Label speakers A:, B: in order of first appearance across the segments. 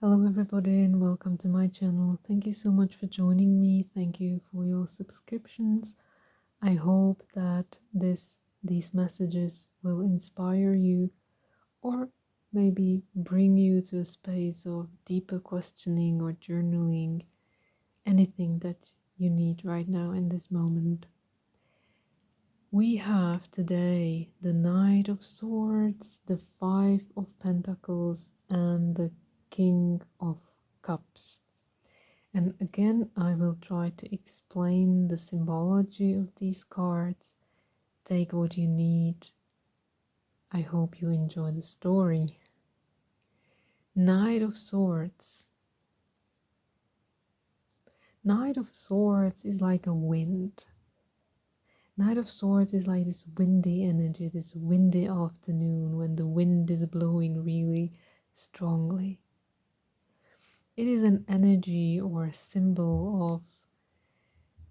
A: Hello, everybody, and welcome to my channel. Thank you so much for joining me. Thank you for your subscriptions. I hope that these messages will inspire you or maybe bring you to a space of deeper questioning or journaling, anything that you need right now in this moment. We have today the Knight of Swords, the Five of Pentacles, and the King of Cups. And again, I will try to explain the symbology of these cards. Take what you need. I hope you enjoy the story. Knight of Swords. Knight of Swords is like a wind. Knight of Swords is like this windy energy, this windy afternoon when the wind is blowing really strongly. It is an energy or a symbol of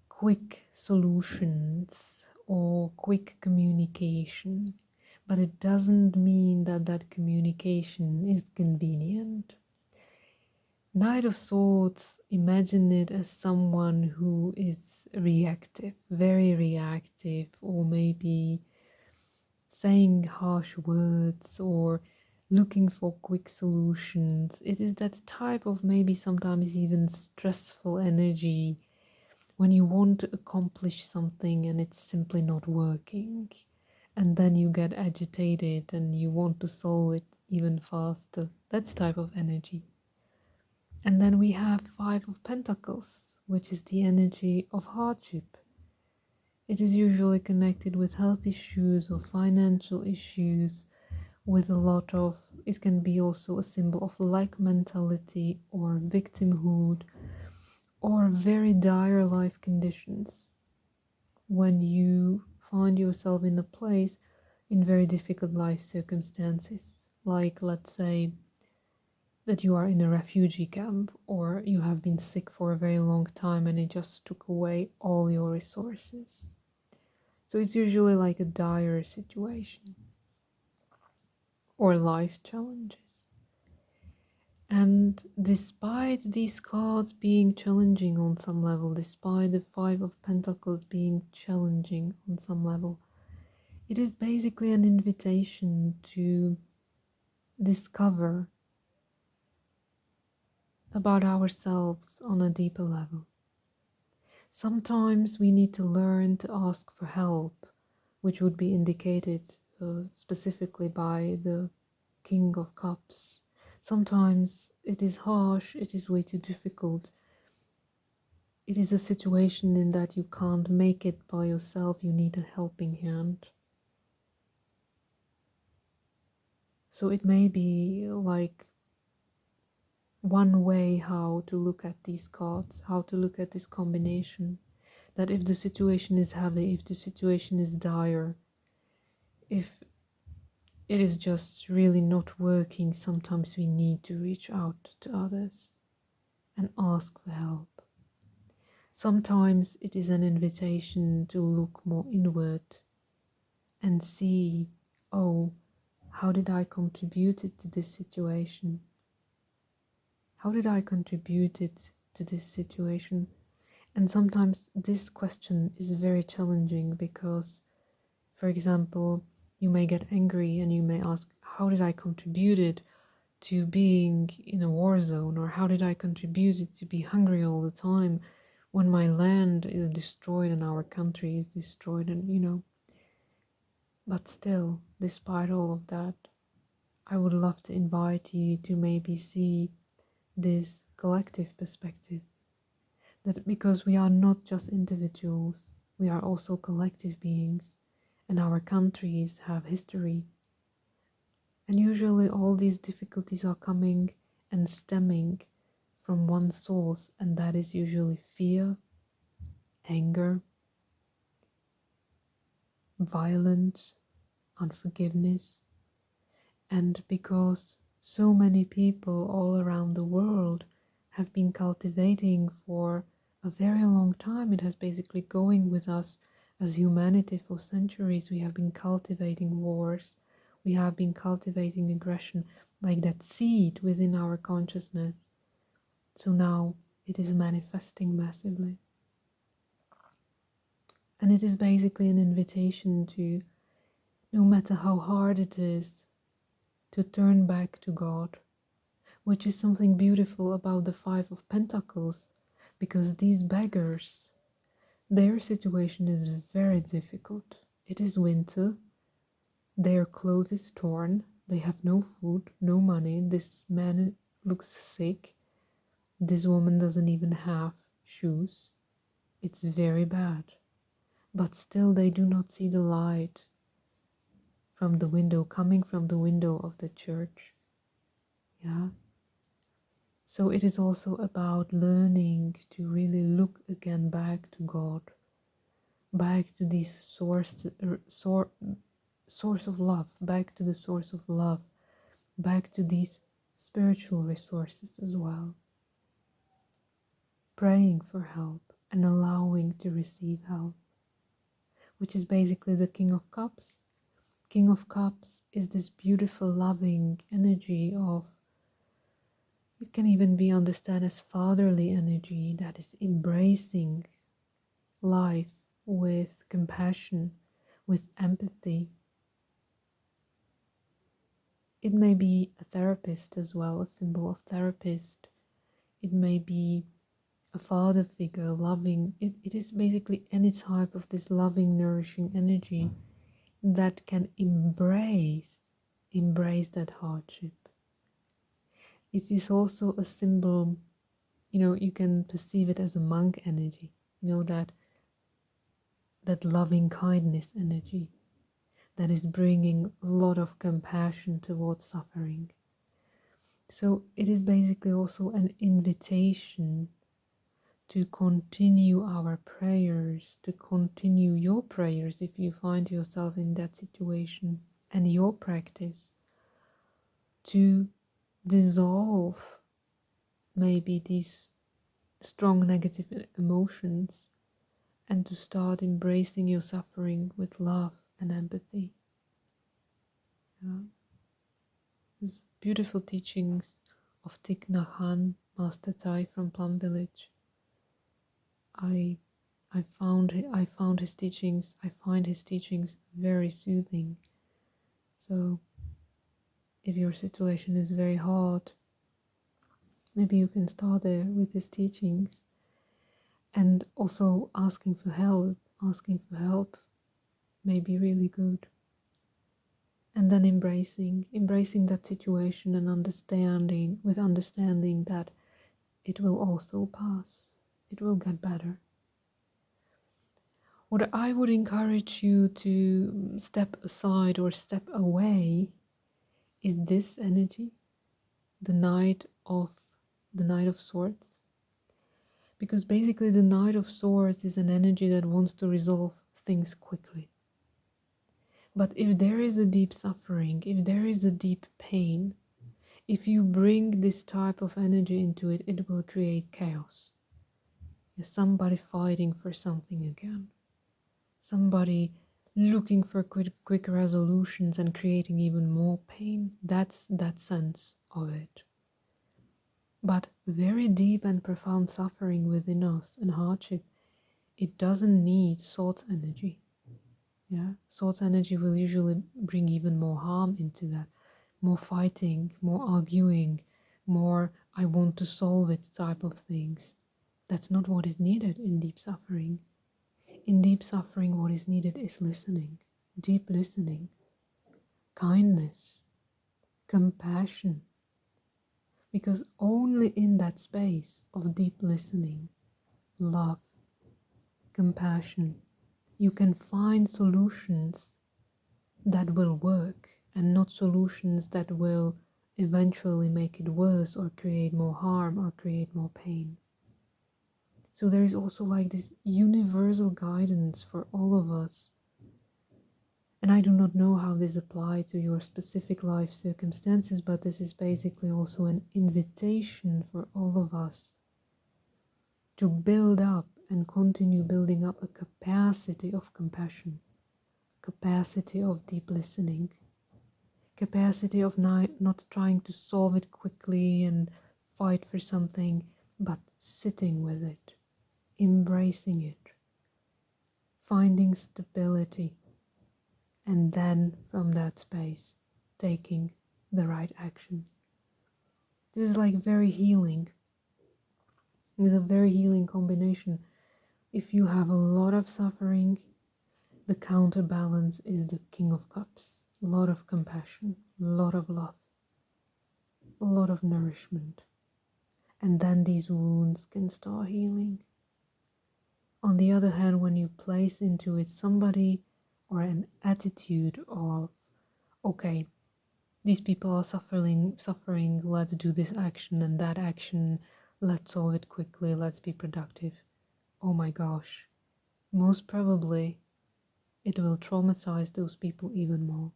A: quick solutions or quick communication, but it doesn't mean that that communication is convenient. Knight of Swords, imagine it as someone who is reactive, very reactive, or maybe saying harsh words or looking for quick solutions. It is that type of maybe sometimes even stressful energy when you want to accomplish something and it's simply not working, and then you get agitated and you want to solve it even faster. That's type of energy. And then we have Five of Pentacles, which is the energy of hardship. It is usually connected with health issues or financial issues, with a lot of, it can be also a symbol of lack mentality or victimhood, or very dire life conditions when you find yourself in a place in very difficult life circumstances, like let's say that you are in a refugee camp or you have been sick for a very long time and it just took away all your resources. So it's usually like a dire situation or life challenges. And despite these cards being challenging on some level, despite the Five of Pentacles being challenging on some level, it is basically an invitation to discover about ourselves on a deeper level. Sometimes we need to learn to ask for help, which would be indicated specifically by the King of Cups. Sometimes it is harsh, it is way too difficult. It is a situation in that you can't make it by yourself, you need a helping hand. So it may be like one way how to look at these cards, how to look at this combination, that if the situation is heavy, if the situation is dire, if it is just really not working, sometimes we need to reach out to others and ask for help. Sometimes it is an invitation to look more inward and see, oh, how did I contribute to this situation? How did I contribute to this situation? And sometimes this question is very challenging because, for example, you may get angry and you may ask, how did I contribute to being in a war zone? Or how did I contribute to be hungry all the time when my land is destroyed and our country is destroyed? And but still, despite all of that, I would love to invite you to maybe see this collective perspective. That because we are not just individuals, we are also collective beings, and our countries have history. And usually all these difficulties are coming and stemming from one source, and that is usually fear, anger, violence, unforgiveness. And because so many people all around the world have been cultivating for a very long time, it has basically going with us as humanity for centuries. We have been cultivating wars, we have been cultivating aggression, like that seed within our consciousness. So now it is manifesting massively. And it is basically an invitation to, no matter how hard it is, to turn back to God, which is something beautiful about the Five of Pentacles, because these beggars, their situation is very difficult. It is winter, their clothes is torn, they have no food, no money, this man looks sick, this woman doesn't even have shoes. It's very bad. But still they do not see the light from the window, coming from the window of the church. Yeah. So it is also about learning to really look again back to God, back to this source of love, back to the source of love, back to these spiritual resources as well. Praying for help and allowing to receive help, which is basically the King of Cups. King of Cups is this beautiful, loving energy of, it can even be understood as fatherly energy that is embracing life with compassion, with empathy. It may be a therapist as well, a symbol of therapist. It may be a father figure, loving. It is basically any type of this loving, nourishing energy that can embrace that hardship. It is also a symbol, you can perceive it as a monk energy, that loving kindness energy that is bringing a lot of compassion towards suffering. So it is basically also an invitation to continue our prayers, to continue your prayers if you find yourself in that situation, and your practice to dissolve maybe these strong negative emotions and to start embracing your suffering with love and empathy. Yeah. These beautiful teachings of Thich Nhat Hanh, Master Thai from Plum Village. I find his teachings very soothing. So if your situation is very hard, maybe you can start there with his teachings, and also asking for help may be really good. And then embracing that situation and understanding that it will also pass. It will get better. What I would encourage you to step aside or step away is this energy, the Knight of Swords. Because basically the Knight of Swords is an energy that wants to resolve things quickly. But if there is a deep suffering, if there is a deep pain, if you bring this type of energy into it, it will create chaos. Somebody fighting for something again. Somebody looking for quick resolutions and creating even more pain. That's that sense of it. But very deep and profound suffering within us and hardship, it doesn't need Swords energy. Yeah, Swords energy will usually bring even more harm into that. More fighting, more arguing, more I want to solve it type of things. That's not what is needed in deep suffering. In deep suffering, what is needed is listening, deep listening, kindness, compassion. Because only in that space of deep listening, love, compassion, you can find solutions that will work, and not solutions that will eventually make it worse or create more harm or create more pain. So there is also like this universal guidance for all of us. And I do not know how this applies to your specific life circumstances, but this is basically also an invitation for all of us to build up and continue building up a capacity of compassion, capacity of deep listening, capacity of not trying to solve it quickly and fight for something, but sitting with it, embracing it, finding stability, and then from that space taking the right action. This is like very healing. It's a very healing combination. If you have a lot of suffering, the counterbalance is the King of Cups. A lot of compassion, a lot of love, a lot of nourishment. And then these wounds can start healing. On the other hand, when you place into it somebody or an attitude of, okay, these people are suffering, let's do this action and that action, let's solve it quickly, let's be productive. Oh my gosh, most probably it will traumatize those people even more.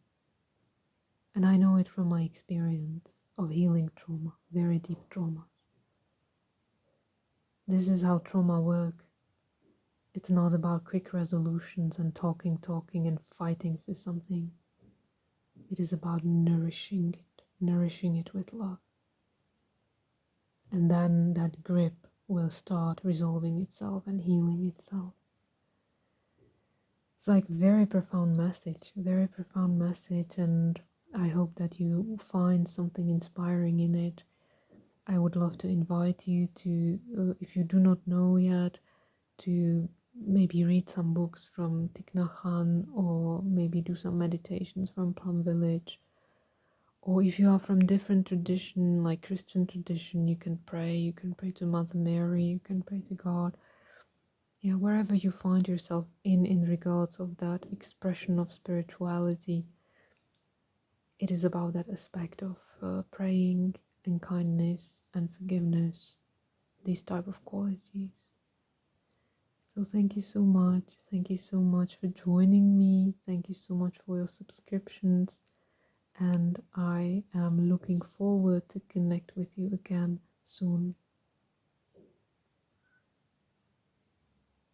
A: And I know it from my experience of healing trauma, very deep traumas. This is how trauma works. It's not about quick resolutions and talking and fighting for something. It is about nourishing it with love. And then that grip will start resolving itself and healing itself. It's like very profound message, and I hope that you find something inspiring in it. I would love to invite you to, if you do not know yet, to maybe read some books from Thich Nhat Hanh, or maybe do some meditations from Plum Village. Or if you are from different tradition, like Christian tradition, you can pray to Mother Mary, you can pray to God. Yeah, wherever you find yourself in regards of that expression of spirituality, it is about that aspect of praying and kindness and forgiveness, these type of qualities. So thank you so much. Thank you so much for joining me. Thank you so much for your subscriptions. And I am looking forward to connect with you again soon.